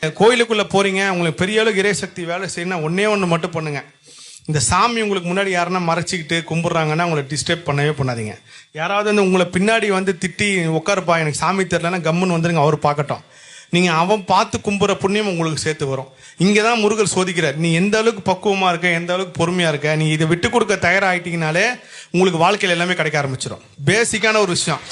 கோயிலுக்குள்ள போறீங்க, உங்களுக்கு பெரிய அளவுக்கு இறைசக்தி வேலை செய்யணும், ஒன்னே ஒன்று மட்டும் பண்ணுங்க. இந்த சாமி உங்களுக்கு முன்னாடி யாருன்னா மறைச்சிக்கிட்டு கும்பிட்றாங்கன்னா உங்களை டிஸ்டர்ப் பண்ணவே பண்ணாதீங்க. யாராவது வந்து உங்களை பின்னாடி வந்து திட்டி உட்காருப்பா எனக்கு சாமி தெரியலன்னா கம்முன்னு வந்துருங்க, அவர் பார்க்கட்டும். நீங்கள் அவன் பார்த்து கும்புற புண்ணியம் உங்களுக்கு சேர்த்து வரும். இங்கே தான் முருகர் சோதிக்கிறார். நீ எந்த அளவுக்கு பக்குவமாக இருக்க, எந்த அளவுக்கு பொறுமையாக இருக்க. நீ இதை விட்டு கொடுக்க தயாராகிட்டீங்கனாலே உங்களுக்கு வாழ்க்கையில் எல்லாமே கிடைக்க ஆரம்பிச்சிடும். பேசிக்கான ஒரு விஷயம்.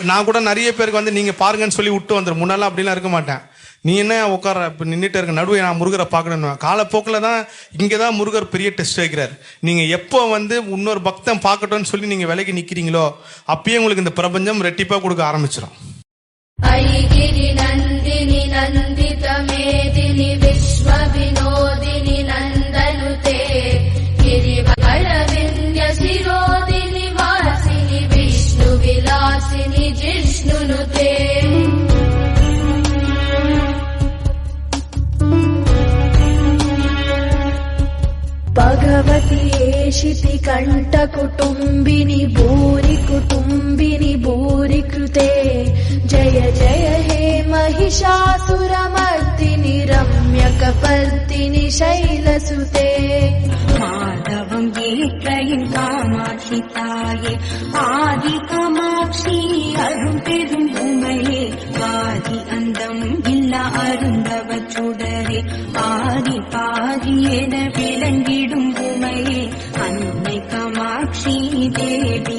நான் கூட நிறைய பேருக்கு வந்து நீங்கள் பாருங்கன்னு சொல்லி விட்டு வந்துடும். முன்னாலாம் அப்படிலாம் இருக்க மாட்டேன். நீ என்ன உட்கார இப்போ நின்றுட்டு இருக்க நடுவே நான் முருகரை பார்க்கணுன்னு காலப்போக்கில் தான் இங்கே தான் முருகர் பெரிய டெஸ்ட் வைக்கிறார். நீங்கள் எப்போ வந்து இன்னொரு பக்தன் பார்க்கட்டும்னு சொல்லி நீங்கள் விலைக்கு நிற்கிறீங்களோ அப்பயே உங்களுக்கு இந்த பிரபஞ்சம் ரெட்டிப்பாக கொடுக்க ஆரம்பிச்சிடும். ஐகிரி நந்தினி நந்தித மேதினி விஸ்வ வினோதினி நந்தனுதே கிரிவல விந்ய சிரோதினி வாசினி விஷ்ணு விலாசினி ஜிஷ்ணுனுதே. भगवती एषिति कण्ठकुटुम्बिनि भूरि कुटुम्बिनि भूरि कृते जय जय हे महिषासुरमर्दिनि रम्यकपर्दिनि शैलसुते. माधवं ஏற்றையின் காமாட்சி தாயே ஆதி காமாட்சி அரும் பெரும் உமையே ஆதி அந்தம் இல்ல அருந்தவ சுடரே ஆதி பாதி என விளங்கிடும் உமையே அன்னை காமாட்சி தேவி